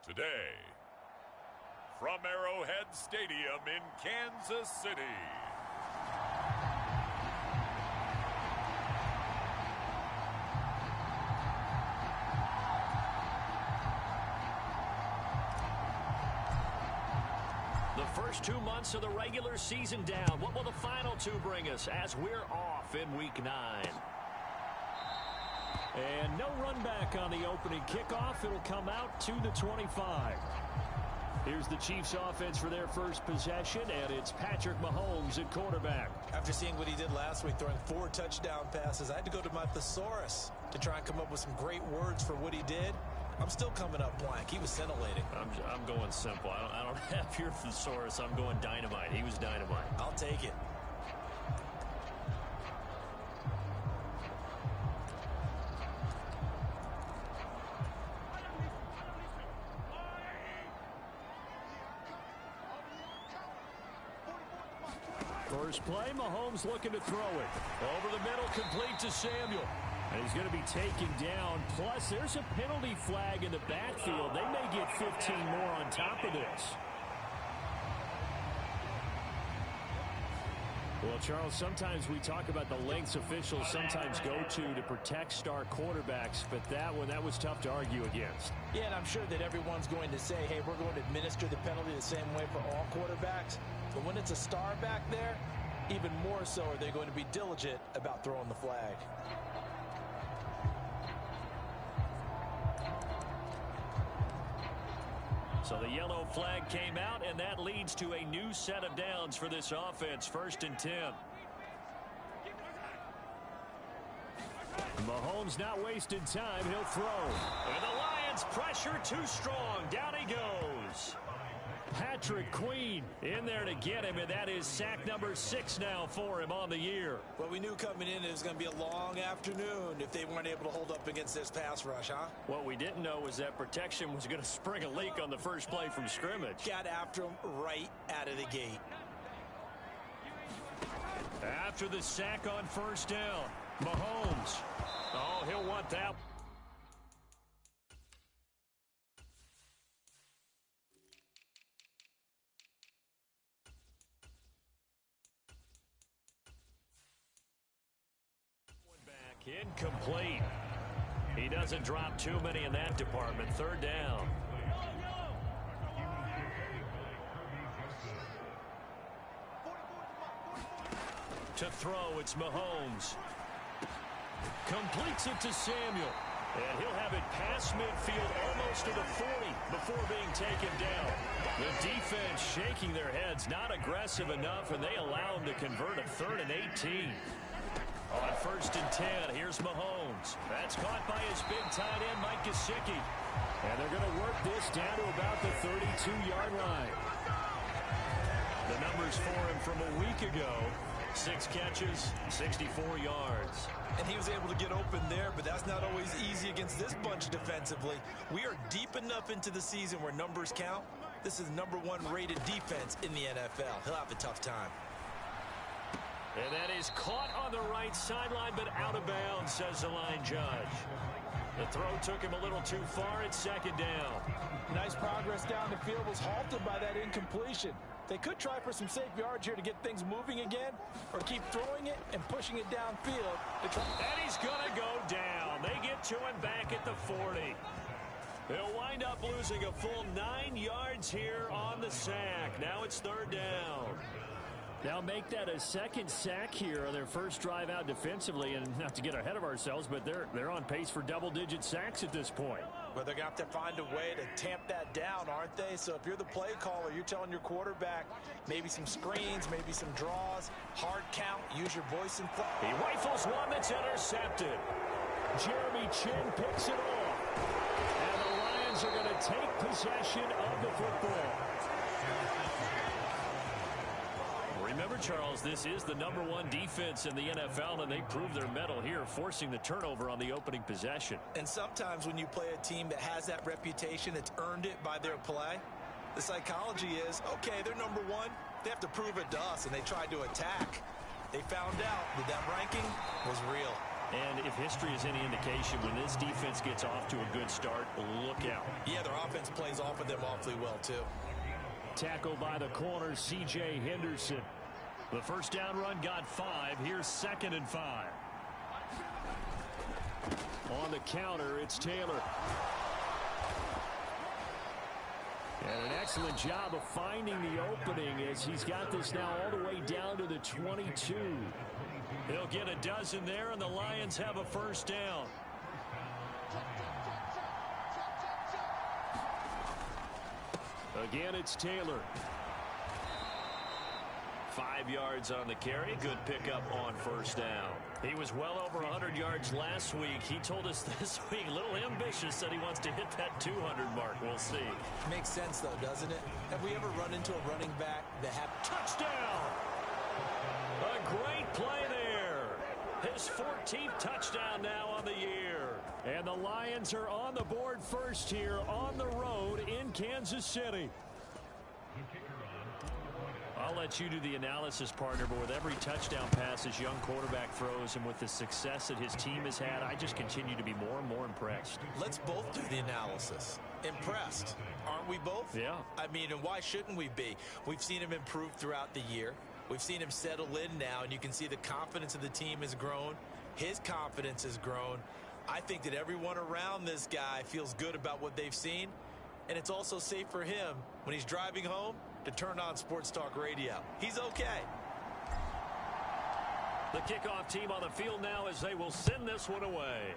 Today, from Arrowhead Stadium in Kansas City. The first 2 months of the regular season down. What will the final two bring us as we're off in Week 9? And no run back on the opening kickoff. It'll come out to the 25. Here's the Chiefs offense for their first possession, and it's Patrick Mahomes at quarterback. After seeing what he did last week, throwing 4 touchdown passes, I had to go to my thesaurus to try and come up with some great words for what he did. I'm still coming up blank. He was scintillating. I'm going simple. I don't have your thesaurus. I'm going dynamite. He was dynamite. I'll take it. First play, Mahomes looking to throw it. Over the middle, complete to Samuel. And he's going to be taken down. Plus, there's a penalty flag in the backfield. They may get 15 more on top of this. Well, Charles, sometimes we talk about the lengths officials sometimes go to protect star quarterbacks, but that was tough to argue against. Yeah, and I'm sure that everyone's going to say, hey, we're going to administer the penalty the same way for all quarterbacks. But when it's a star back there, even more so are they going to be diligent about throwing the flag. So the yellow flag came out, and that leads to a new set of downs for this offense. 1st and 10. Mahomes not wasting time. He'll throw. And the Lions pressure too strong. Down he goes. Patrick Queen in there to get him, and that is sack number 6 now for him on the year. Well, we knew coming in it was going to be a long afternoon if they weren't able to hold up against this pass rush, huh? What we didn't know was that protection was going to spring a leak on the first play from scrimmage. Got after him right out of the gate. After the sack on 1st down, Mahomes. Oh, he'll want that. Incomplete. He doesn't drop too many in that department. 3rd down. To throw, it's Mahomes. Completes it to Samuel. And he'll have it past midfield almost to the 40 before being taken down. The defense shaking their heads, not aggressive enough, and they allow him to convert a 3rd and 18. On 1st and 10, here's Mahomes. That's caught by his big tight end, Mike Gesicki. And they're going to work this down to about the 32-yard line. The numbers for him from a week ago, 6 catches, 64 yards. And he was able to get open there, but that's not always easy against this bunch defensively. We are deep enough into the season where numbers count. This is #1 rated defense in the NFL. He'll have a tough time. And that is caught on the right sideline, but out of bounds, says the line judge. The throw took him a little too far. It's 2nd down. Nice progress down the field was halted by that incompletion. They could try for some safe yards here to get things moving again, or keep throwing it and pushing it downfield. And he's going to go down. They get to him back at the 40. He'll wind up losing a full 9 yards here on the sack. Now it's 3rd down. Now make that a 2nd sack here on their first drive out defensively, and not to get ahead of ourselves, but they're on pace for double-digit sacks at this point. Well, they're going to have to find a way to tamp that down, aren't they? So if you're the play caller, you're telling your quarterback maybe some screens, maybe some draws, hard count, use your voice and play. He rifles one that's intercepted. Jeremy Chin picks it off. And the Lions are going to take possession of the football. Remember, Charles, this is the #1 defense in the NFL, and they prove their mettle here, forcing the turnover on the opening possession. And sometimes when you play a team that has that reputation, that's earned it by their play, the psychology is, okay, they're #1. They have to prove it to us, and they tried to attack. They found out that that ranking was real. And if history is any indication, when this defense gets off to a good start, look out. Yeah, their offense plays off of them awfully well, too. Tackle by the corner, C.J. Henderson. The first down run got 5. Here's 2nd and 5. On the counter, it's Taylor. And an excellent job of finding the opening as he's got this now all the way down to the 22. He'll get a dozen there, and the Lions have a first down. Again, it's Taylor. 5 yards on the carry. Good pickup on first down. He was well over 100 yards last week. He told us this week, a little ambitious, said he wants to hit that 200 mark. We'll see. Makes sense, though, doesn't it? Have we ever run into a running back that had touchdown? A great play there. His 14th touchdown now on the year. And the Lions are on the board first here on the road in Kansas City. I'll let you do the analysis, partner, but with every touchdown pass his young quarterback throws and with the success that his team has had, I just continue to be more and more impressed. Let's both do the analysis. Impressed. Aren't we both? Yeah. I mean, and why shouldn't we be? We've seen him improve throughout the year. We've seen him settle in now, and you can see the confidence of the team has grown. His confidence has grown. I think that everyone around this guy feels good about what they've seen, and it's also safe for him when he's driving home to turn on Sports Talk Radio. He's okay. The kickoff team on the field now as they will send this one away.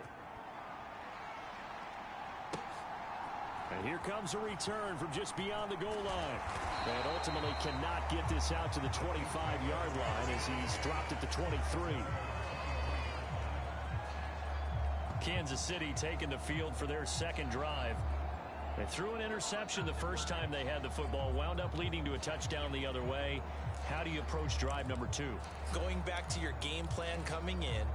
And here comes a return from just beyond the goal line. And ultimately cannot get this out to the 25-yard line as he's dropped at the 23. Kansas City taking the field for their second drive. They threw an interception the first time they had the football, wound up leading to a touchdown the other way. How do you approach drive number 2? Going back to your game plan coming in,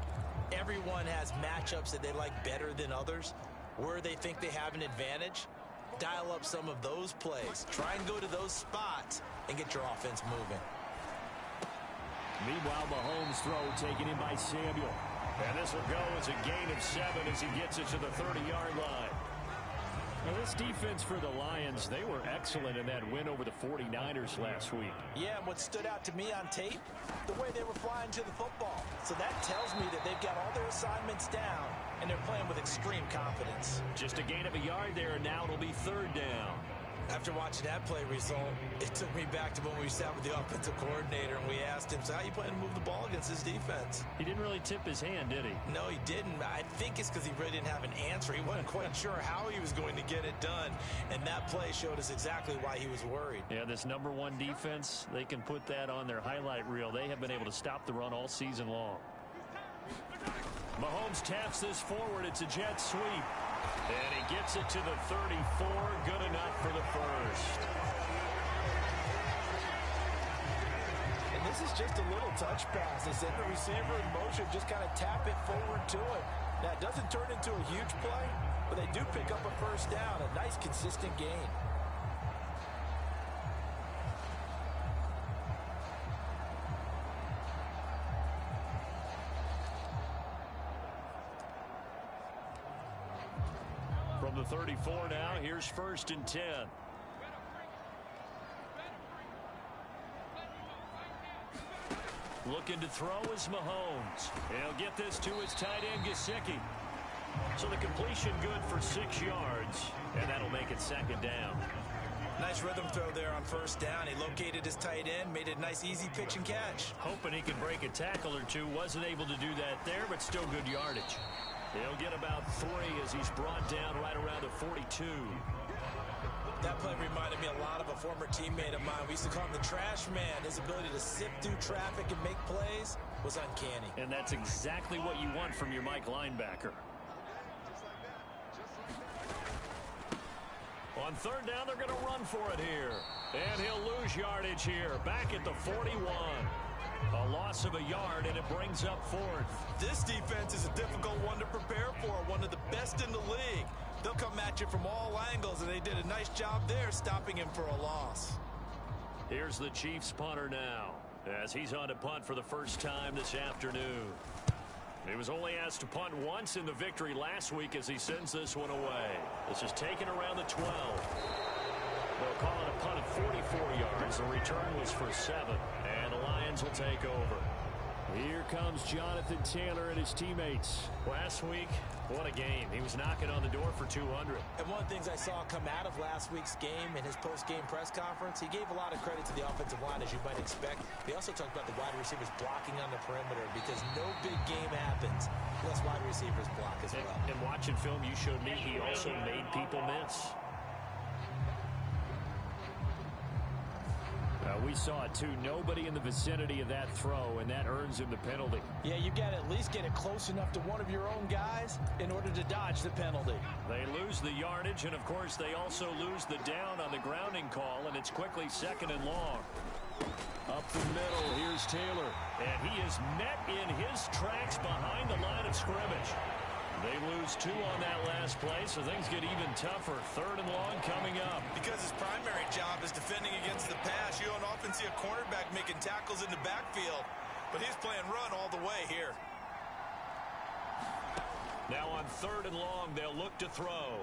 everyone has matchups that they like better than others. Where they think they have an advantage, dial up some of those plays. Try and go to those spots and get your offense moving. Meanwhile, Mahomes' throw taken in by Samuel. And this will go as a gain of 7 as he gets it to the 30-yard line. Now, this defense for the Lions, they were excellent in that win over the 49ers last week. Yeah, and what stood out to me on tape, the way they were flying to the football. So that tells me that they've got all their assignments down, and they're playing with extreme confidence. Just a gain of a yard there, and now it'll be 3rd down. After watching that play result, it took me back to when we sat with the offensive coordinator and we asked him, so how you plan to move the ball against this defense? He didn't really tip his hand, did he? No, he didn't. I think it's because he really didn't have an answer. He wasn't quite sure how he was going to get it done, and that play showed us exactly why he was worried. Yeah, this number 1 defense, they can put that on their highlight reel. They have been able to stop the run all season long. Mahomes taps this forward. It's a jet sweep. And he gets it to the 34. Good enough for the first. And this is just a little touch pass. They send the receiver in motion, just kind of tap it forward to him. Now, it doesn't turn into a huge play, but they do pick up a first down. A nice, consistent gain. From the 34 now, here's 1st and 10. Looking to throw is Mahomes. He'll get this to his tight end, Gesicki. So the completion good for 6 yards, and that'll make it 2nd down. Nice rhythm throw there on 1st down. He located his tight end, made a nice easy pitch and catch. Hoping he could break a tackle or two. Wasn't able to do that there, but still good yardage. He'll get about 3 as he's brought down right around the 42. That play reminded me a lot of a former teammate of mine. We used to call him the trash man. His ability to sift through traffic and make plays was uncanny. And that's exactly what you want from your Mike linebacker. On 3rd down, they're going to run for it here. And he'll lose yardage here. Back at the 41. A loss of a yard, and it brings up 4th. This defense is a difficult one to prepare for, one of the best in the league. They'll come at you from all angles, and they did a nice job there stopping him for a loss. Here's the Chiefs punter now, as he's on to punt for the first time this afternoon. He was only asked to punt once in the victory last week as he sends this one away. This is taken around the 12. They'll call it a punt of 44 yards. The return was for 7. And the Lions will take over. Here comes Jonathan Taylor and his teammates. Last week, what a game. He was knocking on the door for 200. And one of the things I saw come out of last week's game in his post-game press conference, he gave a lot of credit to the offensive line, as you might expect. He also talked about the wide receivers blocking on the perimeter because no big game happens unless wide receivers block as well. And watching film, you showed me he also made people miss. We saw it too. Nobody in the vicinity of that throw, and that earns him the penalty. Yeah, you got to at least get it close enough to one of your own guys in order to dodge the penalty. They lose the yardage, and of course they also lose the down on the grounding call, and it's quickly 2nd and long. Up the middle, here's Taylor. And he is met in his tracks behind the line of scrimmage. They lose 2 on that last play, so things get even tougher. 3rd and long coming up. Because his primary job is defending against the pass, you don't often see a cornerback making tackles in the backfield. But he's playing run all the way here. Now on 3rd and long, they'll look to throw.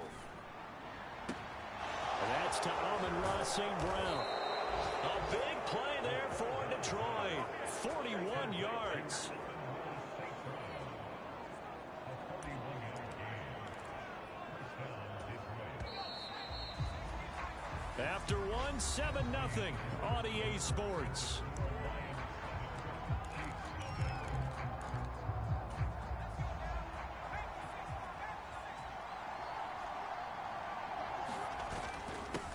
And that's to Amon-Ra St. Brown. A big play there for Detroit. 41 yards. After 1, 7-0, Audier Sports.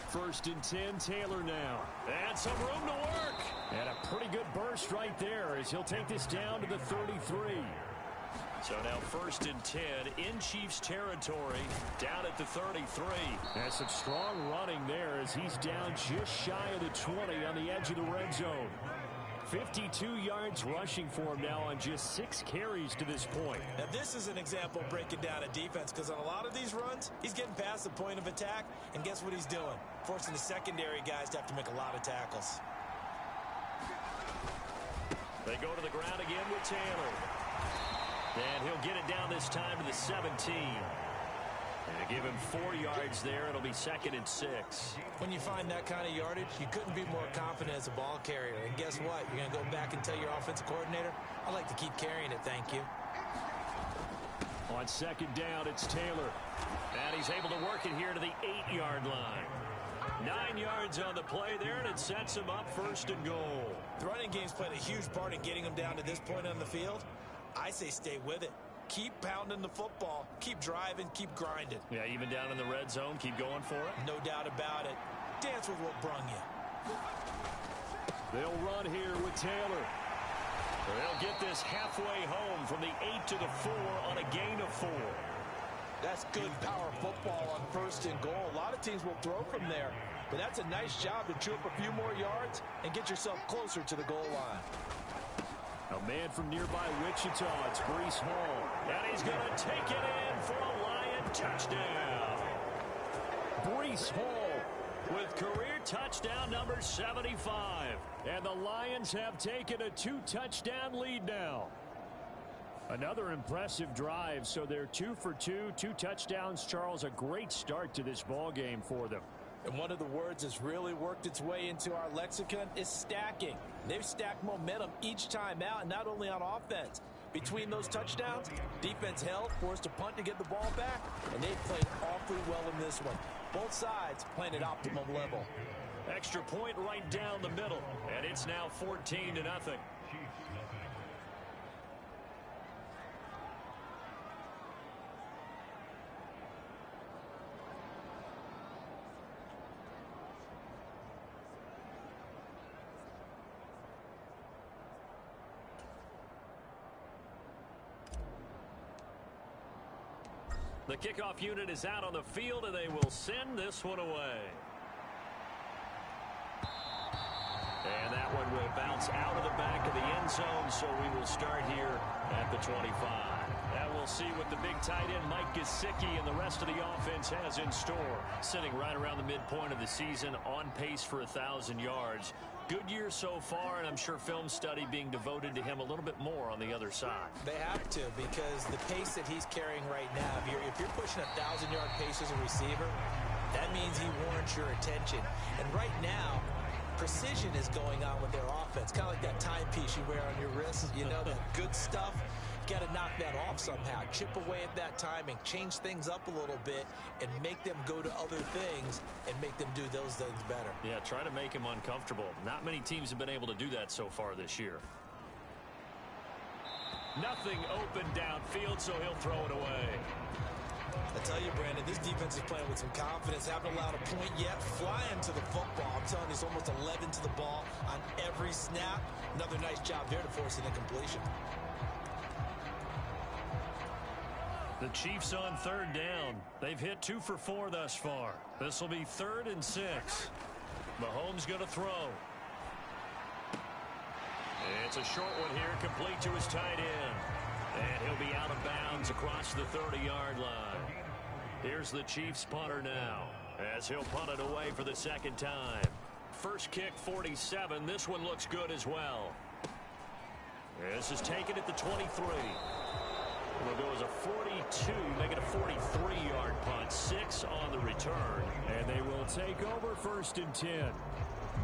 First and 10, Taylor now. And some room to work. And a pretty good burst right there as he'll take this down to the 33. So now 1st and 10 in Chiefs territory, down at the 33. And some strong running there as he's down just shy of the 20 on the edge of the red zone. 52 yards rushing for him now on just 6 carries to this point. Now this is an example of breaking down a defense, because on a lot of these runs, he's getting past the point of attack, and guess what he's doing? Forcing the secondary guys to have to make a lot of tackles. They go to the ground again with Taylor. And he'll get it down this time to the 17. And give him 4 yards there. It'll be 2nd and 6. When you find that kind of yardage, you couldn't be more confident as a ball carrier. And guess what? You're going to go back and tell your offensive coordinator, I'd like to keep carrying it, thank you. On 2nd down, it's Taylor. And he's able to work it here to the 8-yard line. 9 yards on the play there, and it sets him up 1st and goal. The running game's played a huge part in getting him down to this point on the field. I say stay with it. Keep pounding the football. Keep driving. Keep grinding. Yeah, even down in the red zone, keep going for it. No doubt about it. Dance with what brung you. They'll run here with Taylor. They'll get this halfway home from the 8 to the 4 on a gain of 4. That's good power football on 1st and goal. A lot of teams will throw from there, but that's a nice job to chew up a few more yards and get yourself closer to the goal line. A man from nearby Wichita, it's Breece Hall. And he's going to take it in for a Lion touchdown. Breece Hall with career touchdown number 75. And the Lions have taken a 2-touchdown lead now. Another impressive drive, so they're 2 for 2, 2 touchdowns. Charles, a great start to this ball game for them. And one of the words that's really worked its way into our lexicon is stacking. They've stacked momentum each time out, and not only on offense. Between those touchdowns, defense held, forced a punt to get the ball back, and they've played awfully well in this one. Both sides playing at optimum level. Extra point right down the middle, and it's now 14-0. The kickoff unit is out on the field, and they will send this one away. And that one will bounce out of the back of the end zone, so we will start here at the 25. That will see what the big tight end Mike Gesicki and the rest of the offense has in store. Sitting right around the midpoint of the season, on pace for 1,000 yards. Good year so far, and I'm sure film study being devoted to him a little bit more on the other side. They have to, because the pace that he's carrying right now, if you're pushing 1,000-yard pace as a receiver, that means he warrants your attention. And right now, precision is going on with their offense. Kind of like that timepiece you wear on your wrist. You know, that good stuff. You got to knock that off somehow. Chip away at that timing. Change things up a little bit and make them go to other things and make them do those things better. Yeah, try to make him uncomfortable. Not many teams have been able to do that so far this year. Nothing open downfield, so he'll throw it away. I tell you, Brandon, this defense is playing with some confidence. Haven't allowed a point yet. Flying to the football. I'm telling you, it's almost 11 to the ball on every snap. Another nice job there to force an incompletion. The Chiefs on third down. They've hit 2 for 4 thus far. This will be 3rd and 6. Mahomes going to throw. It's a short one here, complete to his tight end. And he'll be out of bounds across the 30-yard line. Here's the Chiefs punter now, as he'll punt it away for the second time. First kick, 47. This one looks good as well. This is taken at the 23. It'll go as a 42, make it a 43-yard punt. 6 on the return. And they will take over 1st and 10.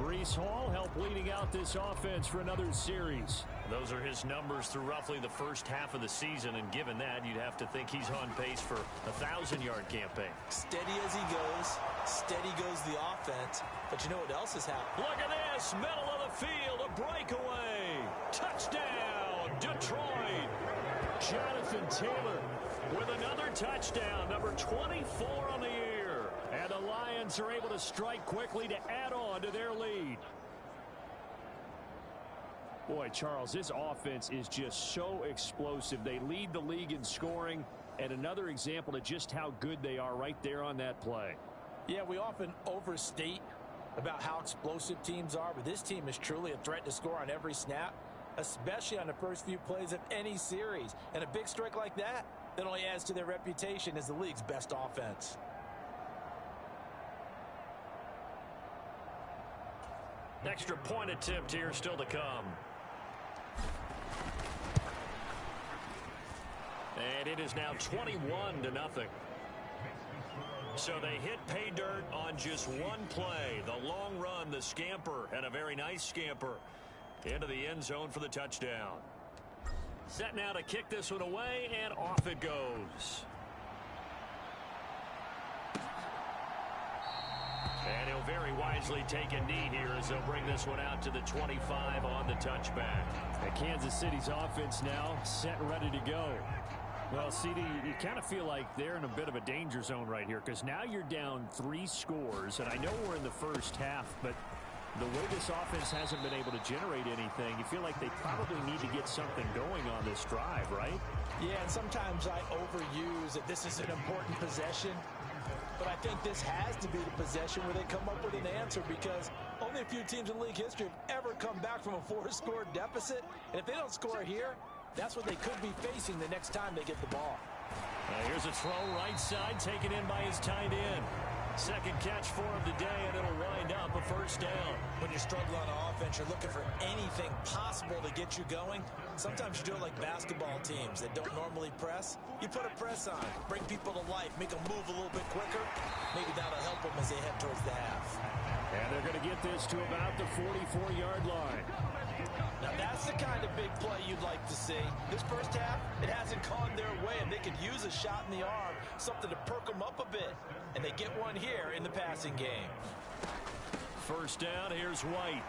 Breece Hall helped leading out this offense for another series. Those are his numbers through roughly the first half of the season, and given that, you'd have to think he's on pace for a 1,000-yard campaign. Steady as he goes, steady goes the offense, but you know what else has happened? Look at this, middle of the field, a breakaway. Touchdown, Detroit. Jonathan Taylor with another touchdown, number 24 on the year. And the Lions are able to strike quickly to add on to their lead. Boy, Charles, this offense is just so explosive. They lead the league in scoring, and another example of just how good they are right there on that play. Yeah, we often overstate about how explosive teams are, but this team is truly a threat to score on every snap, especially on the first few plays of any series. And a big strike like that only adds to their reputation as the league's best offense. Extra point attempt here still to come. And it is now 21-0. So they hit pay dirt on just one play. The long run, the scamper, and a very nice scamper into the end zone for the touchdown. Set now to kick this one away, and off it goes. And he'll very wisely take a knee here as they'll bring this one out to the 25 on the touchback. And Kansas City's offense now set and ready to go. Well, CD, you kind of feel like they're in a bit of a danger zone right here, because now you're down 3 scores, and I know we're in the first half, but the way this offense hasn't been able to generate anything, you feel like they probably need to get something going on this drive, right? Yeah, and sometimes I overuse that this is an important possession. But I think this has to be the possession where they come up with an answer, because only a few teams in league history have ever come back from a 4-score deficit. And if they don't score here, that's what they could be facing the next time they get the ball. Here's a throw right side, taken in by his tight end. Second catch for him today, and it'll wind up a first down. When you struggle on offense, you're looking for anything possible to get you going. Sometimes you do it like basketball teams that don't normally press. You put a press on, bring people to life, make them move a little bit quicker. Maybe that'll help them as they head towards the half. And they're going to get this to about the 44-yard line. Now that's the kind of big play you'd like to see. This first half, it hasn't gone their way, and they could use a shot in the arm, something to perk them up a bit. And they get one here in the passing game. First down, here's White.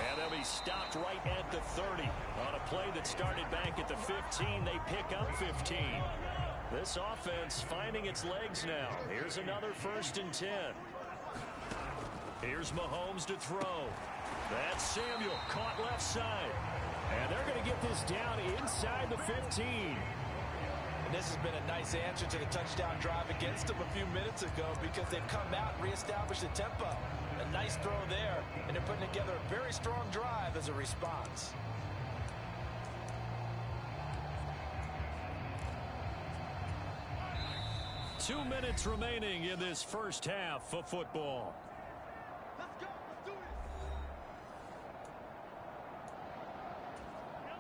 And they'll be stopped right at the 30. On a play that started back at the 15, they pick up 15. This offense finding its legs now. Here's another 1st and 10. Here's Mahomes to throw. That's Samuel, caught left side. And they're going to get this down inside the 15. And this has been a nice answer to the touchdown drive against them a few minutes ago, because they've come out and reestablished the tempo. A nice throw there, and they're putting together a very strong drive as a response. 2 minutes remaining in this first half of football.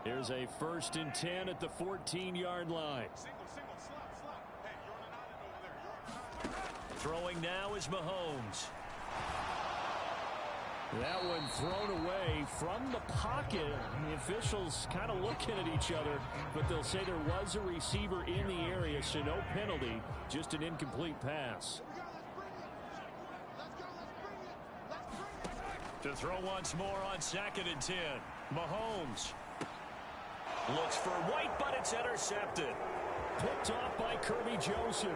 Here's a 1st and 10 at the 14-yard line. Throwing now is Mahomes. That one thrown away from the pocket. The officials kind of looking at each other, but they'll say there was a receiver in the area, so no penalty, just an incomplete pass. To throw once more on 2nd and 10. Mahomes looks for White, but it's intercepted. Picked off by Kirby Joseph.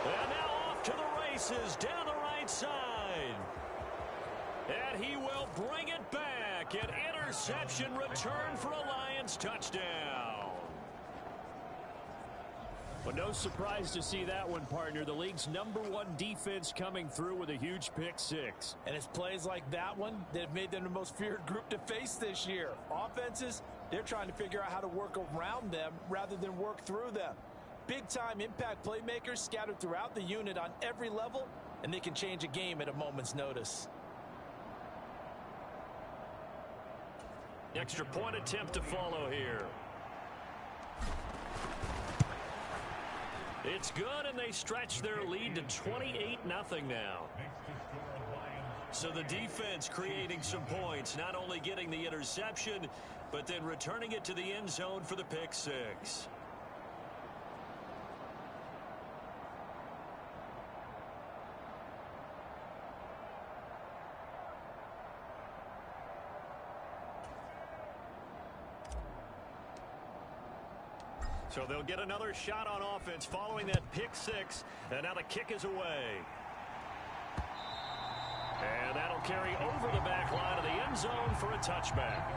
And now off to the races down the right side. And he will bring it back. An interception return for a Lions touchdown. Well, no surprise to see that one, partner. The league's #1 defense coming through with a huge pick-6. And it's plays like that one that have made them the most feared group to face this year. Offenses, they're trying to figure out how to work around them rather than work through them. Big-time impact playmakers scattered throughout the unit on every level, and they can change a game at a moment's notice. Extra point attempt to follow here. It's good, and they stretch their lead to 28-0 now. So the defense creating some points, not only getting the interception, but then returning it to the end zone for the pick-6. So they'll get another shot on offense following that pick-6, and now the kick is away. And that'll carry over the back line of the end zone for a touchback.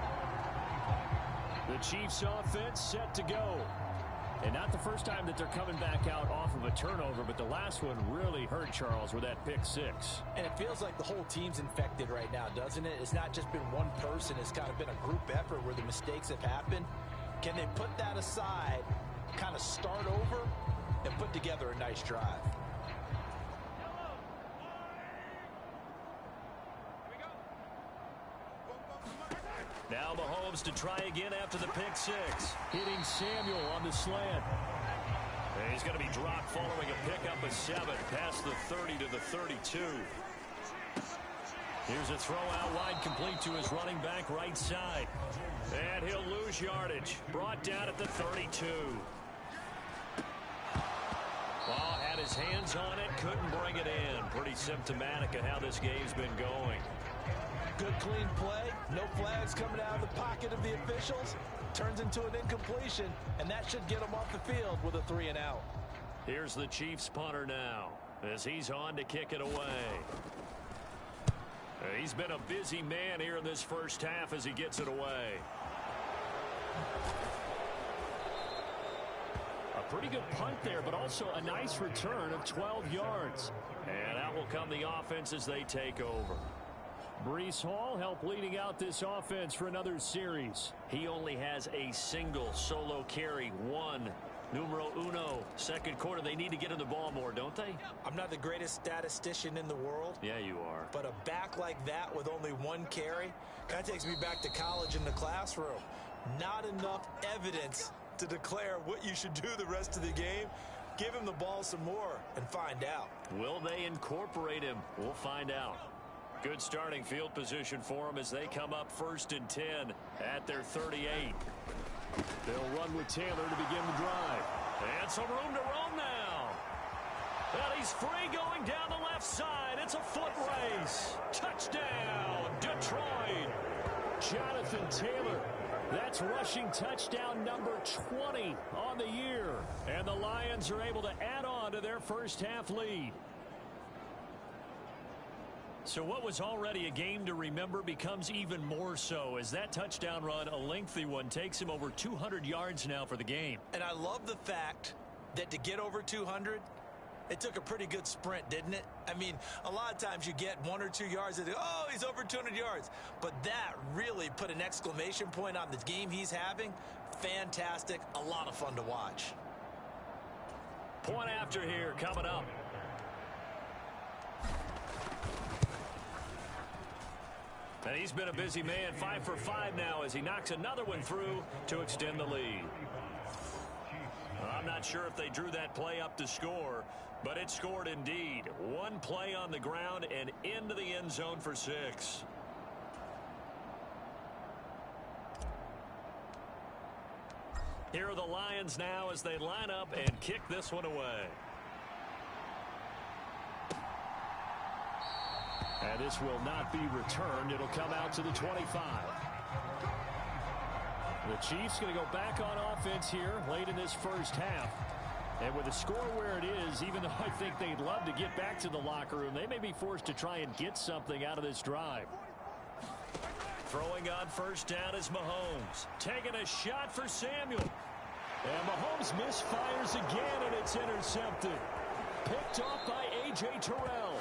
The Chiefs offense set to go. And not the first time that they're coming back out off of a turnover, but the last one really hurt Charles with that pick-6. And it feels like the whole team's infected right now, doesn't it? It's not just been one person. It's kind of been a group effort where the mistakes have happened. Can they put that aside, kind of start over, and put together a nice drive? Now Mahomes to try again after the pick-6. Hitting Samuel on the slant. And he's going to be dropped following a pickup of 7 past the 30 to the 32. Here's a throw out wide, complete to his running back right side. And he'll lose yardage. Brought down at the 32. Ball had his hands on it, couldn't bring it in. Pretty symptomatic of how this game's been going. Good clean play, no flags coming out of the pocket of the officials. Turns into an incompletion, and that should get him off the field with a 3-and-out. Here's the Chiefs punter now as he's on to kick it away. He's been a busy man here in this first half as he gets it away. A pretty good punt there, but also a nice return of 12 yards. And out will come the offense as they take over. Breece Hall helped leading out this offense for another series. He only has a single solo carry, one. Numero uno, second quarter. They need to get in the ball more, don't they? I'm not the greatest statistician in the world. Yeah, you are. But a back like that with only one carry kind of takes me back to college in the classroom. Not enough evidence to declare what you should do the rest of the game. Give him the ball some more and find out. Will they incorporate him? We'll find out. Good starting field position for them as they come up 1st and 10 at their 38. They'll run with Taylor to begin the drive. And some room to roam now. And he's free going down the left side. It's a foot race. Touchdown, Detroit. Jonathan Taylor. That's rushing touchdown number 20 on the year. And the Lions are able to add on to their first half lead. So what was already a game to remember becomes even more so as that touchdown run, a lengthy one, takes him over 200 yards now for the game. And I love the fact that to get over 200, it took a pretty good sprint, didn't it? I mean, a lot of times you get 1 or 2 yards and oh, he's over 200 yards. But that really put an exclamation point on the game he's having. Fantastic. A lot of fun to watch. Point after here coming up. And he's been a busy man, 5 for 5 now as he knocks another one through to extend the lead. I'm not sure if they drew that play up to score, but it scored indeed. One play on the ground and into the end zone for 6. Here are the Lions now as they line up and kick this one away. And this will not be returned. It'll come out to the 25. The Chiefs going to go back on offense here late in this first half. And with the score where it is, even though I think they'd love to get back to the locker room, they may be forced to try and get something out of this drive. Throwing on first down is Mahomes. Taking a shot for Samuel. And Mahomes misfires again, and it's intercepted. Picked off by A.J. Terrell.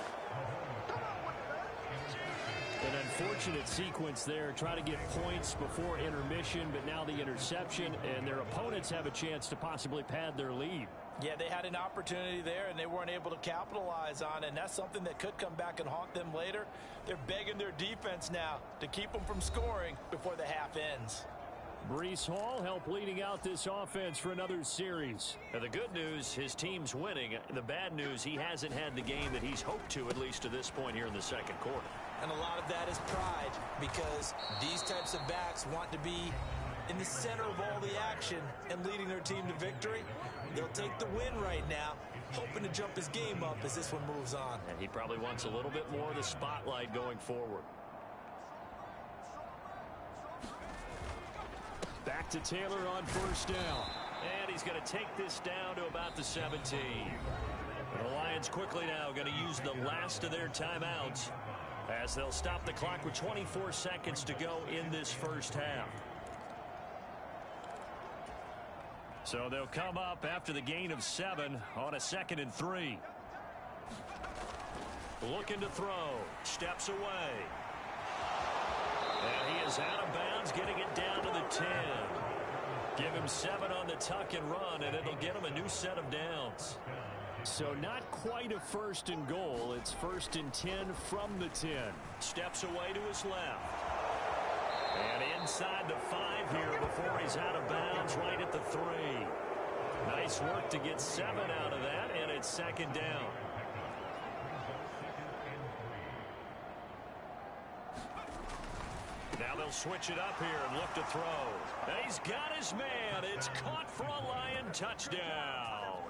An unfortunate sequence there. Try to get points before intermission, but now the interception, and their opponents have a chance to possibly pad their lead. Yeah, they had an opportunity there, and they weren't able to capitalize on it, and that's something that could come back and haunt them later. They're begging their defense now to keep them from scoring before the half ends. Breece Hall helped leading out this offense for another series. Now the good news, his team's winning. The bad news, he hasn't had the game that he's hoped to, at least to this point here in the second quarter. And a lot of that is pride, because these types of backs want to be in the center of all the action and leading their team to victory. They'll take the win right now, hoping to jump his game up as this one moves on. And he probably wants a little bit more of the spotlight going forward. Back to Taylor on first down. And he's going to take this down to about the 17. And the Lions quickly now going to use the last of their timeouts as they'll stop the clock with 24 seconds to go in this first half. So they'll come up after the gain of 7 on a 2nd and 3. Looking to throw. Steps away. And he is out of bounds, getting it down to the 10. Give him 7 on the tuck and run, and it'll get him a new set of downs. So not quite a 1st and goal. It's 1st and 10 from the 10. Steps away to his left. And inside the 5 here before he's out of bounds, right at the 3. Nice work to get 7 out of that, and it's 2nd down. Now they'll switch it up here and look to throw. And he's got his man. It's caught for a Lion touchdown.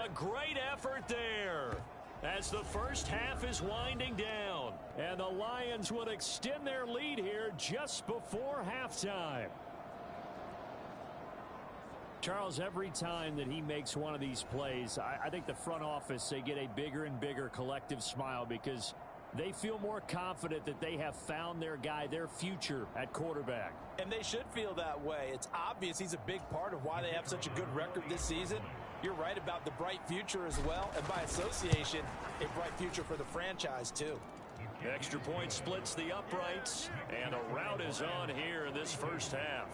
A great effort there as the first half is winding down. And the Lions will extend their lead here just before halftime. Charles, every time that he makes one of these plays, I think the front office, they get a bigger and bigger collective smile because they feel more confident that they have found their guy, their future at quarterback. And they should feel that way. It's obvious he's a big part of why they have such a good record this season. You're right about the bright future as well, and by association, a bright future for the franchise too. Extra point splits the uprights, and a rout is on here in this first half.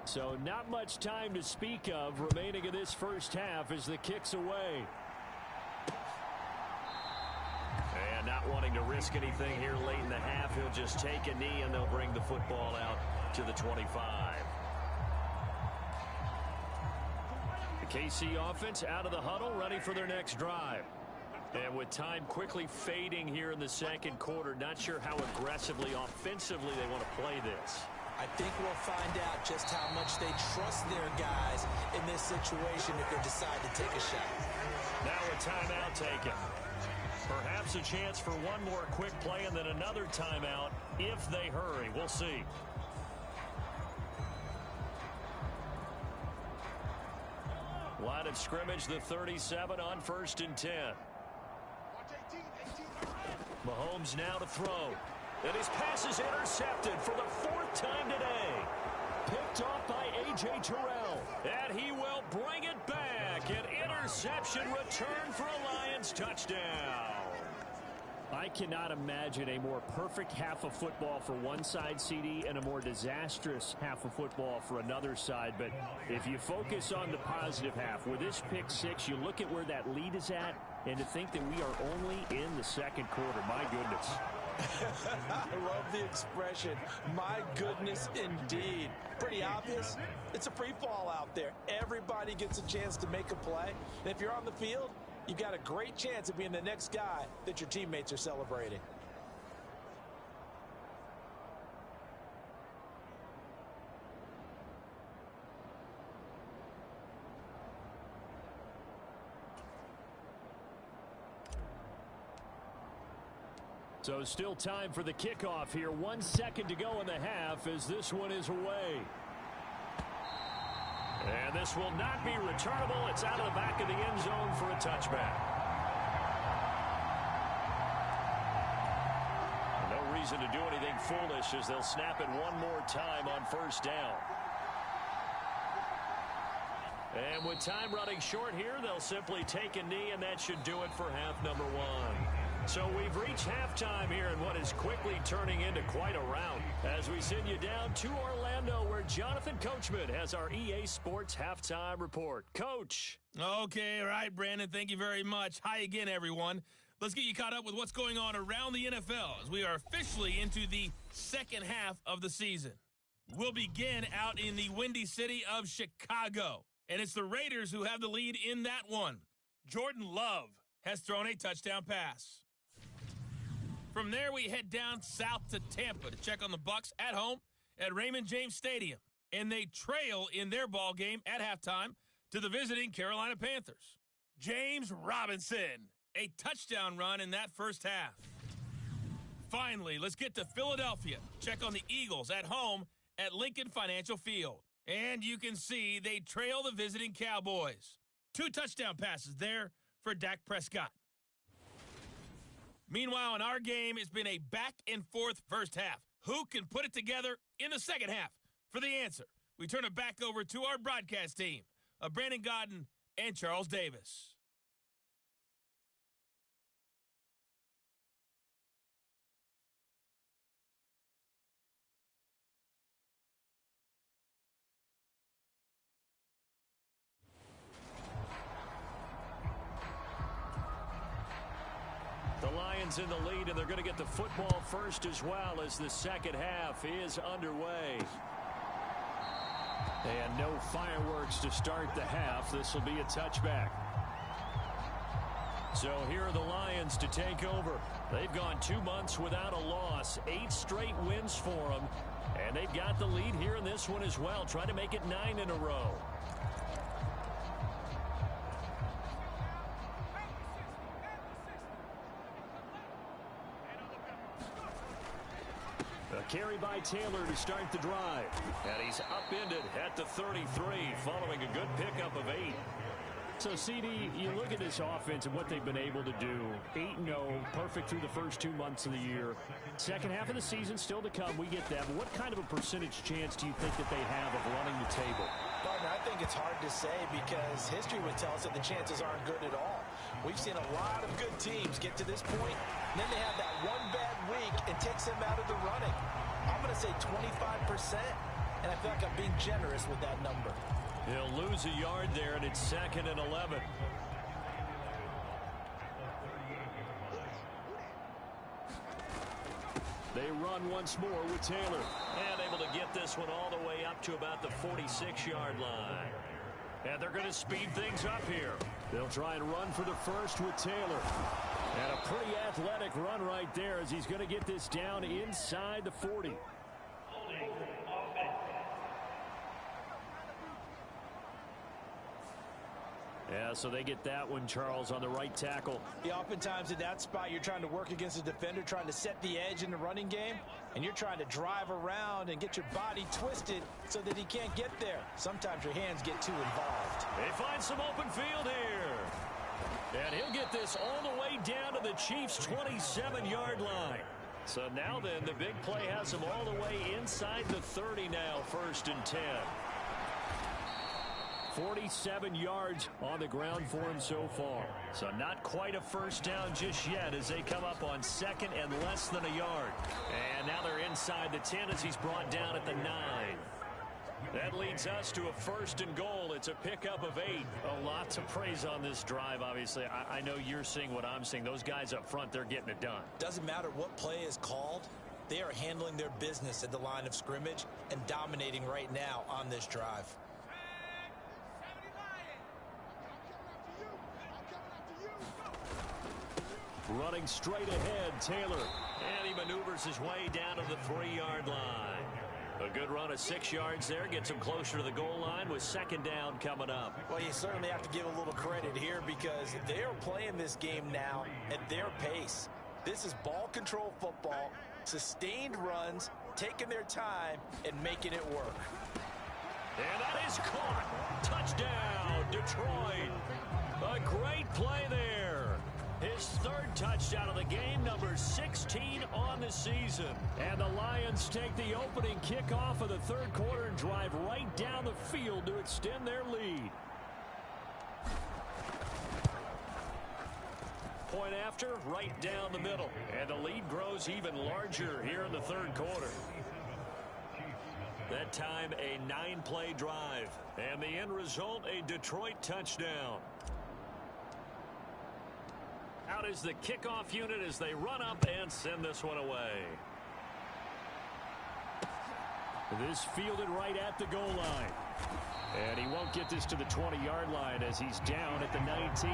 So not much time to speak of remaining in this first half as the kick's away. And not wanting to risk anything here late in the half, he'll just take a knee and they'll bring the football out to the 25. The KC offense out of the huddle, ready for their next drive. And with time quickly fading here in the second quarter, not sure how aggressively, offensively they want to play this. I think we'll find out just how much they trust their guys in this situation if they decide to take a shot. Now a timeout taken. Perhaps a chance for one more quick play and then another timeout if they hurry. We'll see. Line of scrimmage, the 37 on 1st and 10. Mahomes now to throw. And his pass is intercepted for the 4th time today. A.J. Terrell. And he will bring it back. An interception return for a Lions touchdown. I cannot imagine a more perfect half of football for one side, CD, and a more disastrous half of football for another side. But if you focus on the positive half, with this pick six, you look at where that lead is at, and to think that we are only in the second quarter. My goodness. I love the expression, my goodness indeed. Pretty obvious. It's a free fall out there. Everybody gets a chance to make a play. And if you're on the field, you've got a great chance of being the next guy that your teammates are celebrating. So still time for the kickoff here. 1 second to go in the half as this one is away. And this will not be returnable. It's out of the back of the end zone for a touchback. No reason to do anything foolish as they'll snap it one more time on first down. And with time running short here, they'll simply take a knee, and that should do it for half number one. So we've reached halftime here in what is quickly turning into quite a rout as we send you down to Orlando where Jonathan Coachman has our EA Sports Halftime Report. Coach. Okay, all right, Brandon, thank you very much. Hi again, everyone. Let's get you caught up with what's going on around the NFL as we are officially into the second half of the season. We'll begin out in the windy city of Chicago, and it's the Raiders who have the lead in that one. Jordan Love has thrown a touchdown pass. From there, we head down south to Tampa to check on the Bucs at home at Raymond James Stadium. And they trail in their ball game at halftime to the visiting Carolina Panthers. James Robinson, a touchdown run in that first half. Finally, let's get to Philadelphia. Check on the Eagles at home at Lincoln Financial Field. And you can see they trail the visiting Cowboys. 2 touchdown passes there for Dak Prescott. Meanwhile, in our game, it's been a back-and-forth first half. Who can put it together in the second half? For the answer, we turn it back over to our broadcast team of Brandon Gaudin and Charles Davis. The Lions in the lead, and they're going to get the football first as well as the second half is underway. And no fireworks to start the half. This will be a touchback. So here are the Lions to take over. They've gone 2 months without a loss, 8 straight wins for them. And they've got the lead here in this one as well, trying to make it 9 in a row. A carry by Taylor to start the drive. And he's upended at the 33 following a good pickup of 8. So, CD, you look at this offense and what they've been able to do. 8-0, perfect through the first 2 months of the year. Second half of the season still to come. We get that. But what kind of a percentage chance do you think that they have of running the table? Gardner, I think it's hard to say because history would tell us that the chances aren't good at all. We've seen a lot of good teams get to this point, and then they have that one bad week and takes them out of the running. I'm going to say 25%, and I feel like I'm being generous with that number. He'll lose a yard there, and it's 2nd and 11. They run once more with Taylor. And able to get this one all the way up to about the 46-yard line. And they're going to speed things up here. They'll try and run for the first with Taylor. And a pretty athletic run right there as he's going to get this down inside the 40. Yeah, so they get that one, Charles, on the right tackle. Yeah, oftentimes in that spot, you're trying to work against a defender, trying to set the edge in the running game, and you're trying to drive around and get your body twisted so that he can't get there. Sometimes your hands get too involved. They find some open field here. And he'll get this all the way down to the Chiefs' 27-yard line. So now then, the big play has him all the way inside the 30 now, 1st and 10. 47 yards on the ground for him so far. So not quite a first down just yet as they come up on second and less than a yard. And now they're inside the 10 as he's brought down at the 9. That leads us to a 1st and goal. It's a pickup of 8. A lot to praise on this drive, obviously. I know you're seeing what I'm seeing. Those guys up front, they're getting it done. Doesn't matter what play is called. They are handling their business at the line of scrimmage and dominating right now on this drive. Running straight ahead, Taylor. And he maneuvers his way down to the 3-yard line. A good run of 6 yards there. Gets him closer to the goal line with 2nd down coming up. Well, you certainly have to give a little credit here because they are playing this game now at their pace. This is ball control football, sustained runs, taking their time, and making it work. And that is caught. Touchdown, Detroit. A great play there. His 3rd touchdown of the game, number 16 on the season. And the Lions take the opening kickoff of the 3rd quarter and drive right down the field to extend their lead. Point after, right down the middle. And the lead grows even larger here in the 3rd quarter. That time, a 9-play drive. And the end result, a Detroit touchdown. Out is the kickoff unit as they run up and send this one away. This fielded right at the goal line. And he won't get this to the 20-yard line as he's down at the 19.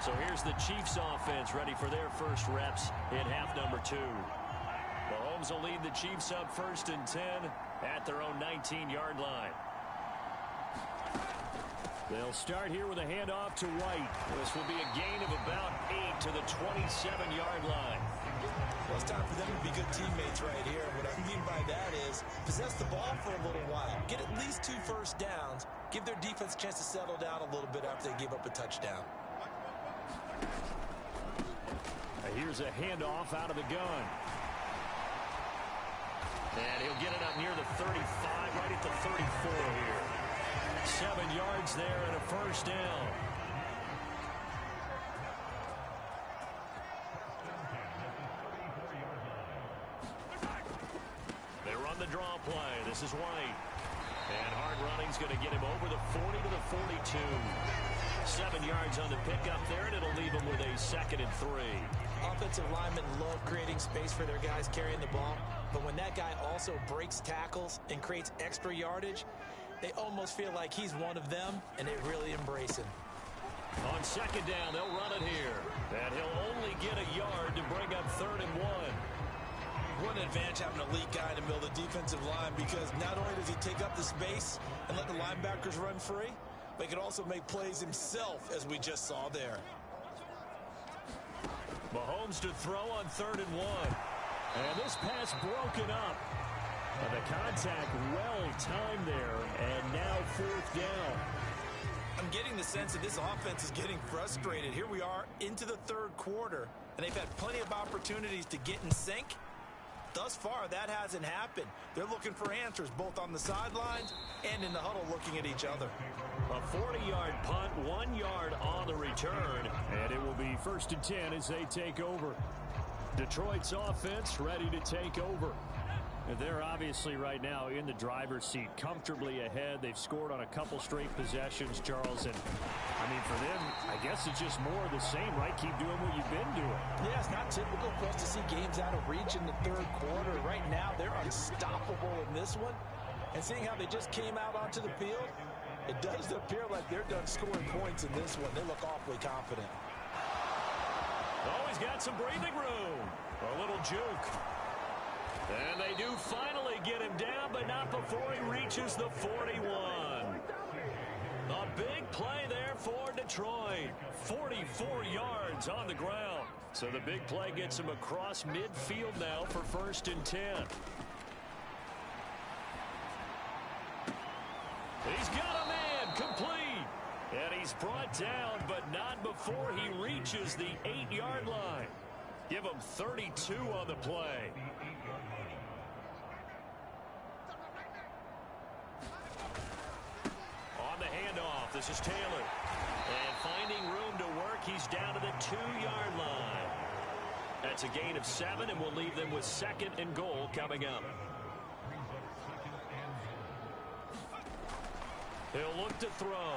So here's the Chiefs offense ready for their first reps in half number 2. Mahomes will lead the Chiefs up 1st and 10 at their own 19-yard line. They'll start here with a handoff to White. This will be a gain of about 8 to the 27-yard line. Well, it's time for them to be good teammates right here. What I mean by that is possess the ball for a little while. Get at least 2 first downs. Give their defense a chance to settle down a little bit after they give up a touchdown. Here's a handoff out of the gun. And he'll get it up near the 35, right at the 34 here. 7 yards there and a first down. They run the draw play. This is White. And hard running's going to get him over the 40 to the 42. 7 yards on the pickup there, and it'll leave him with a 2nd and 3. Offensive linemen love creating space for their guys carrying the ball, but when that guy also breaks tackles and creates extra yardage, they almost feel like he's one of them, and they really embrace him. On 2nd down, they'll run it here. And he'll only get a yard to bring up 3rd and 1. What an advantage having an elite guy in the middle of the defensive line, because not only does he take up the space and let the linebackers run free, but he can also make plays himself, as we just saw there. Mahomes to throw on 3rd and 1. And this pass broken up. And the contact well timed there, and now 4th down. I'm getting the sense that this offense is getting frustrated. Here we are into the 3rd quarter, and they've had plenty of opportunities to get in sync. Thus far, that hasn't happened. They're looking for answers both on the sidelines and in the huddle looking at each other. A 40-yard punt, 1 yard on the return. And it will be 1st and 10 as they take over. Detroit's offense ready to take over. They're obviously right now in the driver's seat, comfortably ahead. They've scored on a couple straight possessions, Charles. And, I mean, for them, I guess it's just more of the same, right? Keep doing what you've been doing. Yeah, it's not typical for us to see games out of reach in the 3rd quarter. Right now, they're unstoppable in this one. And seeing how they just came out onto the field, it does appear like they're done scoring points in this one. They look awfully confident. Always got some breathing room. A little juke. And they do finally get him down, but not before he reaches the 41. A big play there for Detroit. 44 yards on the ground. So the big play gets him across midfield now for 1st and 10. He's got a man complete. And he's brought down, but not before he reaches the 8-yard line. Give him 32 on the play. This is Taylor. And finding room to work, he's down to the 2-yard line. That's a gain of 7, and we'll leave them with 2nd and goal coming up. He'll look to throw.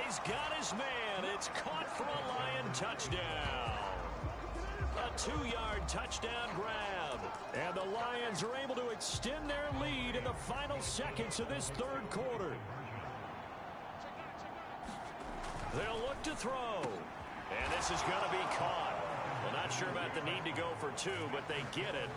He's got his man. It's caught for a Lion touchdown. A 2-yard touchdown grab. And the Lions are able to extend their lead in the final seconds of this third quarter. They'll look to throw. And this is going to be caught. Well, not sure about the need to go for 2, but they get it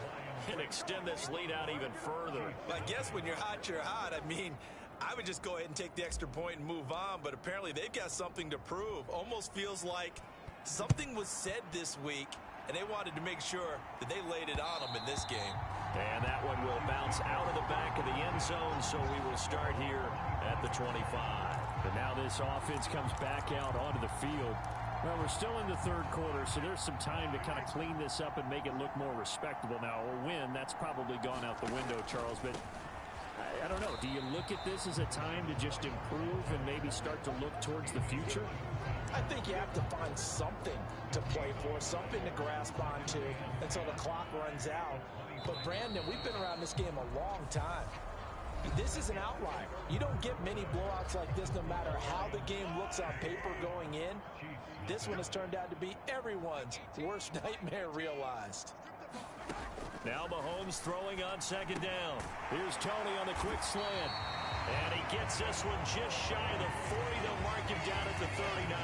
and extend this lead out even further. I guess when you're hot, you're hot. I mean, I would just go ahead and take the extra point and move on, but apparently they've got something to prove. Almost feels like something was said this week, and they wanted to make sure that they laid it on them in this game. And that one will bounce out of the back of the end zone, so we will start here at the 25. And now this offense comes back out onto the field. Well, we're still in the third quarter, so there's some time to kind of clean this up and make it look more respectable. Now, a win, that's probably gone out the window, Charles, but I don't know. Do you look at this as a time to just improve and maybe start to look towards the future? I think you have to find something to play for, something to grasp onto until the clock runs out. But, Brandon, we've been around this game a long time. This is an outlier. You don't get many blowouts like this no matter how the game looks on paper going in. This one has turned out to be everyone's worst nightmare realized. Now Mahomes throwing on 2nd down. Here's Tony on the quick slant. And he gets this one just shy of the 40. They'll mark him down at the 39.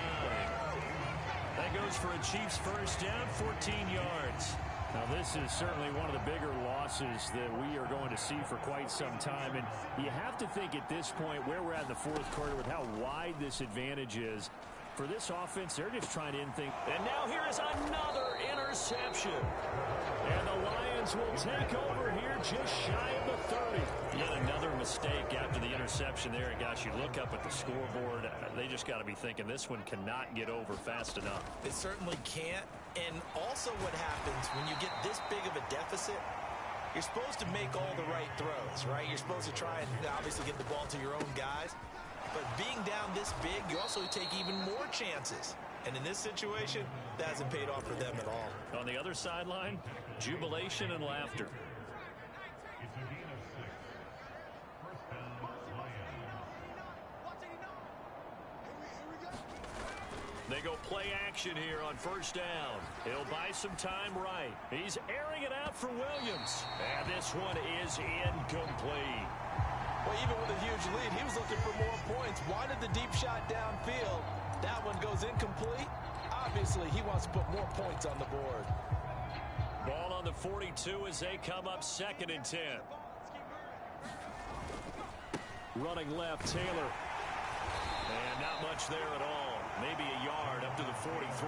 That goes for a Chiefs first down, 14 yards. Now, this is certainly one of the bigger losses that we are going to see for quite some time. And you have to think at this point where we're at in the fourth quarter with how wide this advantage is. For this offense, they're just trying to think. And now here is another interception. And the Lions will take over here just shy of the 30. Yet another mistake after the interception there. And gosh, you look up at the scoreboard, they just got to be thinking this one cannot get over fast enough. It certainly can't. And also what happens when you get this big of a deficit, you're supposed to make all the right throws, right? You're supposed to try and obviously get the ball to your own guys. But being down this big, you also take even more chances. And in this situation, that hasn't paid off for them at all. On the other sideline, jubilation and laughter. They go play action here on first down. He'll buy some time right. He's airing it out for Williams. And this one is incomplete. Well, even with a huge lead, he was looking for more points. Wanted the deep shot downfield. That one goes incomplete. Obviously, he wants to put more points on the board. Ball on the 42 as they come up 2nd and 10. Running left, Taylor. And not much there at all. Maybe a yard up to the 43.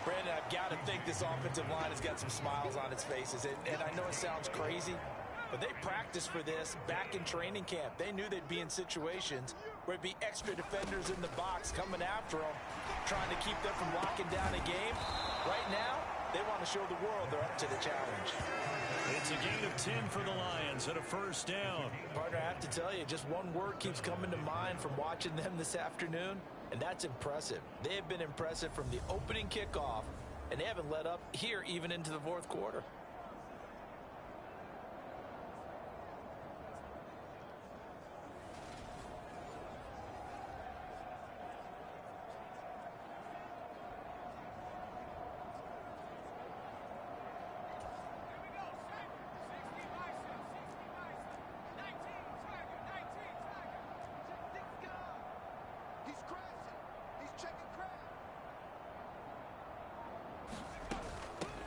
Brandon, I've got to think this offensive line has got some smiles on its faces. And I know it sounds crazy, but they practiced for this back in training camp. They knew they'd be in situations where it'd be extra defenders in the box coming after them, trying to keep them from locking down a game. Right now, they want to show the world they're up to the challenge. It's a gain of 10 for the Lions and a first down. Partner, I have to tell you, just one word keeps coming to mind from watching them this afternoon, and that's impressive. They have been impressive from the opening kickoff, and they haven't let up here even into the fourth quarter.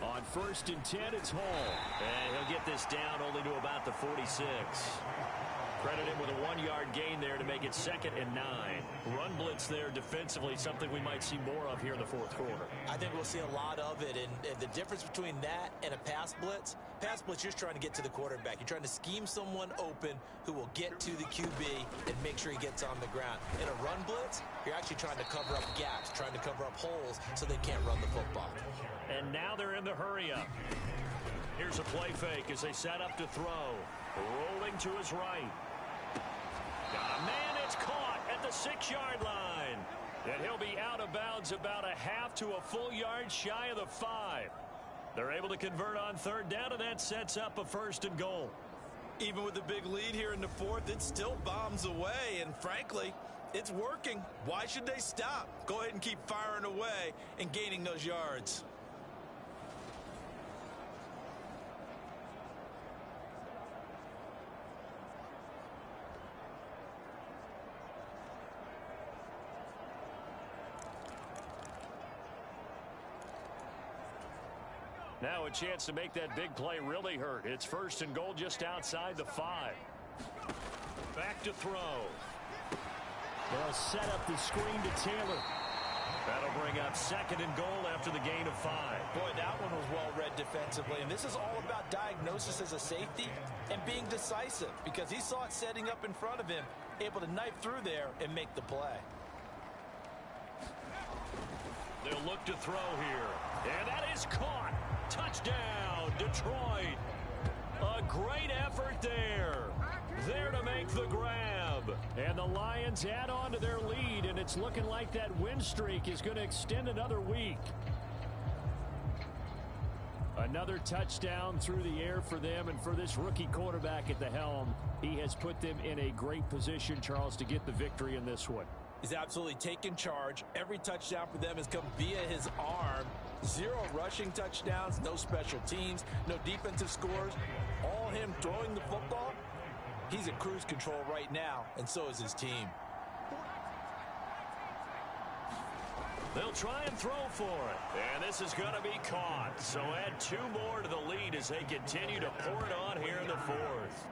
On 1st and 10, it's Hall. And he'll get this down only to about the 46. Credit him with a 1-yard gain there to make it 2nd and 9. Run blitz there defensively, something we might see more of here in the fourth quarter. I think we'll see a lot of it, and the difference between that and a pass blitz, you're just trying to get to the quarterback. You're trying to scheme someone open who will get to the QB and make sure he gets on the ground. In a run blitz, you're actually trying to cover up gaps, trying to cover up holes so they can't run the football. And now they're in the hurry-up. Here's a play fake as they set up to throw. Rolling to his right. Got a man, it's caught at at the 6-yard line. And he'll be out of bounds about a half to a full yard shy of the 5. They're able to convert on third down, and that sets up a 1st and goal. Even with the big lead here in the 4th, it still bombs away, and frankly, it's working. Why should they stop? Go ahead and keep firing away and gaining those yards. Now a chance to make that big play really hurt. It's 1st and goal just outside the 5. Back to throw. They'll set up the screen to Taylor. That'll bring up 2nd and goal after the gain of 5. Boy, that one was well read defensively, and this is all about diagnosis as a safety and being decisive because he saw it setting up in front of him, able to knife through there and make the play. They'll look to throw here, and that is caught. Touchdown, Detroit. A great effort there. There to make the grab. And the Lions add on to their lead, and it's looking like that win streak is going to extend another week. Another touchdown through the air for them, and for this rookie quarterback at the helm, he has put them in a great position, Charles, to get the victory in this one. He's absolutely taken charge. Every touchdown for them has come via his arm. 0 rushing touchdowns, no special teams, no defensive scores. All him throwing the football. He's in cruise control right now, and so is his team. They'll try and throw for it. And this is going to be caught. So add 2 more to the lead as they continue to pour it on here in the 4th.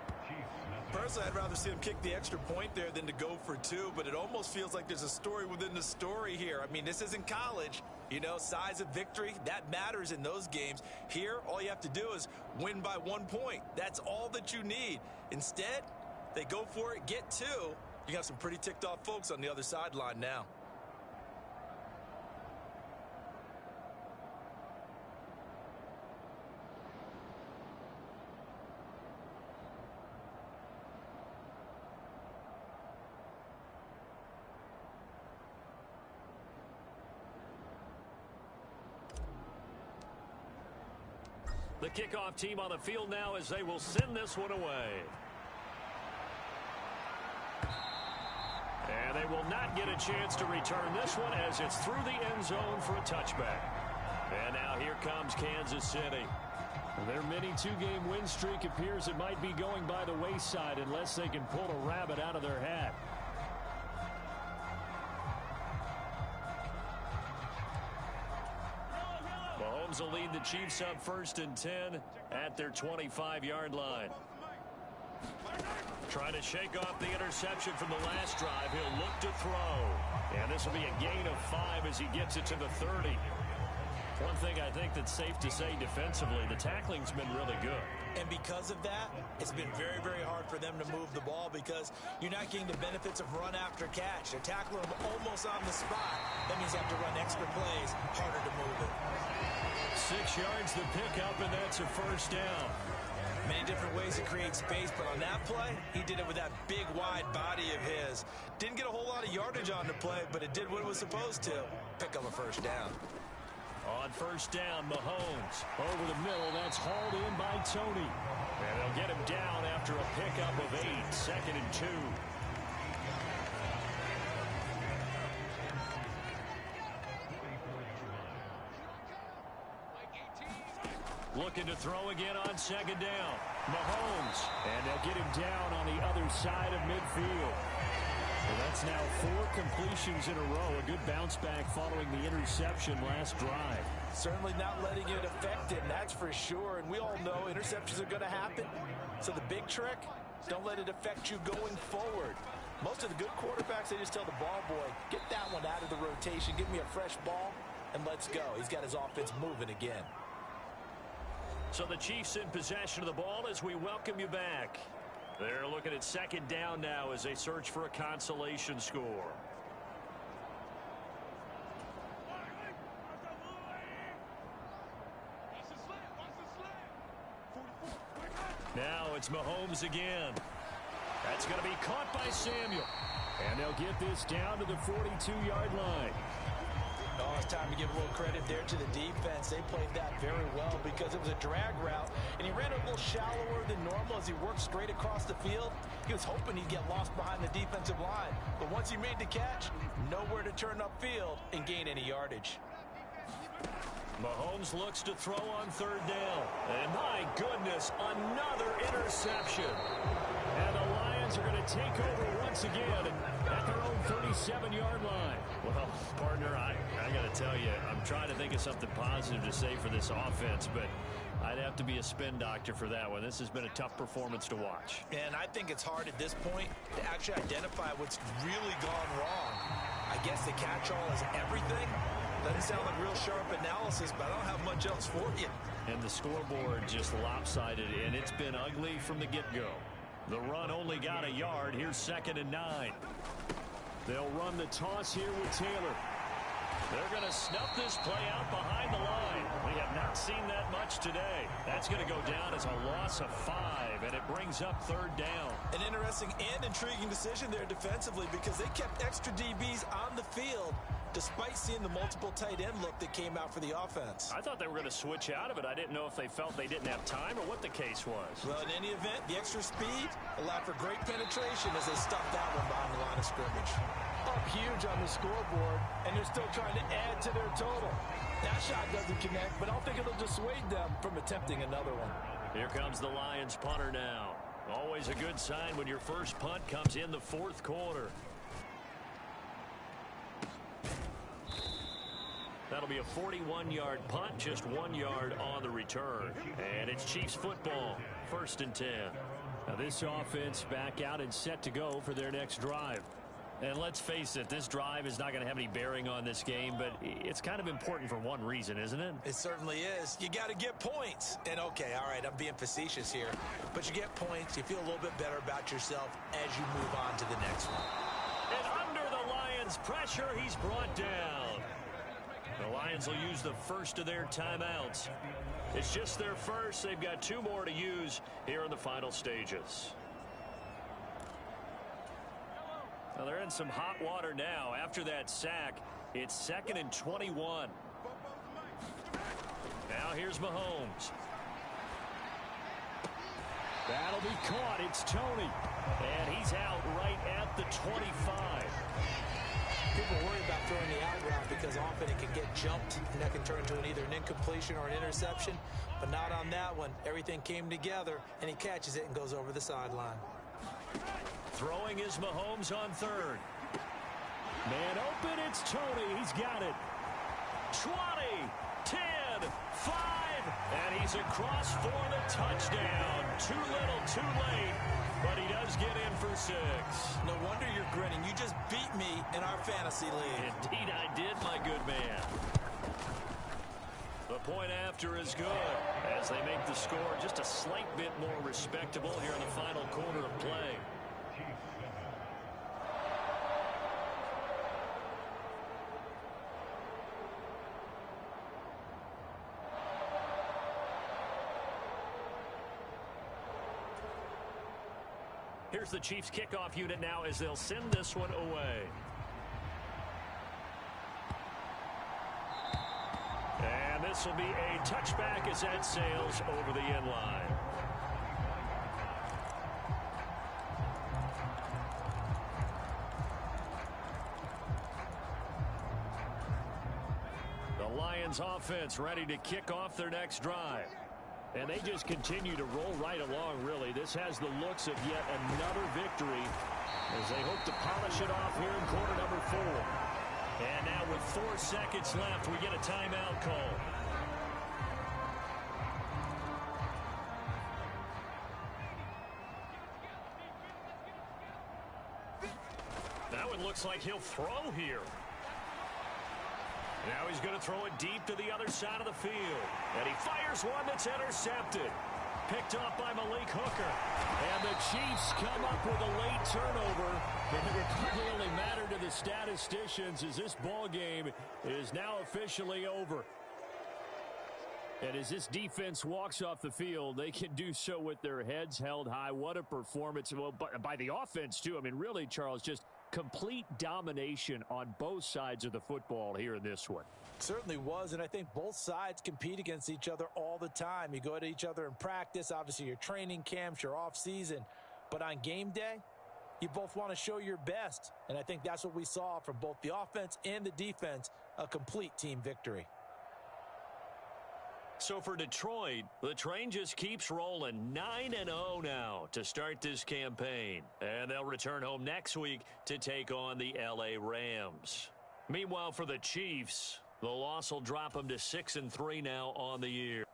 Personally, I'd rather see him kick the extra point there than to go for 2, but it almost feels like there's a story within the story here. I mean, this isn't college. You know, size of victory, that matters in those games. Here, all you have to do is win by 1 point. That's all that you need. Instead, they go for it, get 2. You got some pretty ticked off folks on the other sideline now. The kickoff team on the field now as they will send this one away. And they will not get a chance to return this one as it's through the end zone for a touchback. And now here comes Kansas City. Their mini 2-game win streak appears it might be going by the wayside unless they can pull a rabbit out of their hat. Mahomes will lead the Chiefs up 1st and 10 at their 25-yard line. Trying to shake off the interception from the last drive. He'll look to throw. And this will be a gain of 5 as he gets it to the 30. One thing I think that's safe to say defensively, the tackling's been really good. And because of that, it's been very, very hard for them to move the ball because you're not getting the benefits of run after catch. They're tackling them almost on the spot. That means you have to run extra plays, harder to move it. 6 yards to pick up, and that's a 1st down. Many different ways to create space, but on that play, he did it with that big, wide body of his. Didn't get a whole lot of yardage on the play, but it did what it was supposed to. Pick up a 1st down. On 1st down, Mahomes. Over the middle, that's hauled in by Tony. And they'll get him down after a pickup of 8, 2nd and 2. Looking to throw again on 2nd down. Mahomes. And they'll get him down on the other side of midfield. So that's now 4 completions in a row. A good bounce back following the interception last drive. Certainly not letting it affect him, that's for sure. And we all know interceptions are going to happen. So the big trick, don't let it affect you going forward. Most of the good quarterbacks, they just tell the ball boy, get that one out of the rotation, give me a fresh ball, and let's go. He's got his offense moving again. So the Chiefs in possession of the ball as we welcome you back. They're looking at 2nd down now as they search for a consolation score. Now it's Mahomes again. That's going to be caught by Samuel. And they'll get this down to the 42-yard line. Oh, it's time to give a little credit there to the defense. They played that very well because it was a drag route, and he ran a little shallower than normal as he worked straight across the field. He was hoping he'd get lost behind the defensive line, but once he made the catch, nowhere to turn upfield and gain any yardage. Mahomes looks to throw on third down. And my goodness, another interception. And the Lions are going to take over once again at their own 37-yard line. Well, partner, I got to tell you, I'm trying to think of something positive to say for this offense, but I'd have to be a spin doctor for that one. This has been a tough performance to watch. And I think it's hard at this point to actually identify what's really gone wrong. I guess the catch-all is everything. Doesn't sound like real sharp analysis, but I don't have much else for you. And the scoreboard just lopsided, and it's been ugly from the get-go. The run only got a yard. Here's 2nd and 9. They'll run the toss here with Taylor. They're going to snuff this play out behind the line. We have not seen that much today. That's going to go down as a loss of 5, and it brings up 3rd down. An interesting and intriguing decision there defensively because they kept extra DBs on the field despite seeing the multiple tight end look that came out for the offense. I thought they were going to switch out of it. I didn't know if they felt they didn't have time or what the case was. Well, in any event, the extra speed allowed for great penetration as they stuffed that one behind the line of scrimmage. Up huge on the scoreboard, and they're still trying to add to their total. That shot doesn't connect, but I don't think it'll dissuade them from attempting another one. Here comes the Lions punter now. Always a good sign when your first punt comes in the 4th quarter. That'll be a 41-yard punt, just 1 yard on the return. And it's Chiefs football, 1st and 10. Now this offense back out and set to go for their next drive. And let's face it, this drive is not going to have any bearing on this game, but it's kind of important for one reason, isn't it? It certainly is. You got to get points. And okay, all right, I'm being facetious here, but you get points, you feel a little bit better about yourself as you move on to the next one. And under the Lions' pressure, he's brought down. The Lions will use the first of their timeouts. It's just their first. They've got 2 more to use here in the final stages. Well, they're in some hot water now. After that sack, it's 2nd and 21. Now here's Mahomes. That'll be caught. It's Tony. And he's out right at the 25. People worry about throwing the out route because often it can get jumped and that can turn into either an incompletion or an interception, but not on that one. Everything came together, and he catches it and goes over the sideline. Throwing is Mahomes on 3rd. Man open, it's Tony. He's got it. 20, 10, 5, and he's across for the touchdown. Too little, too late, but he does get in for 6. No wonder you're grinning. You just beat me in our fantasy league. Indeed I did, my good man. The point after is good as they make the score just a slight bit more respectable here in the final quarter of play. Here's the Chiefs kickoff unit now as they'll send this one away. And this will be a touchback as that sails over the end line. The Lions offense ready to kick off their next drive. And they just continue to roll right along, really. This has the looks of yet another victory as they hope to polish it off here in quarter number 4. And now with 4 seconds left, we get a timeout call. That one looks like he'll throw here. Now he's going to throw it deep to the other side of the field. And he fires one that's intercepted. Picked up by Malik Hooker. And the Chiefs come up with a late turnover. And it would probably only matter to the statisticians as this ball game is now officially over. And as this defense walks off the field, they can do so with their heads held high. What a performance. Well, by the offense, too. I mean, really, Charles, just Complete domination on both sides of the football here in this one. Certainly was, and I think both sides compete against each other all the time. You go at each other in practice, obviously your training camps, your off season, but on game day, you both want to show your best, and I think that's what we saw from both the offense and the defense, a complete team victory. So for Detroit, the train just keeps rolling 9-0 now to start this campaign. And they'll return home next week to take on the LA Rams. Meanwhile, for the Chiefs, the loss will drop them to 6-3 now on the year.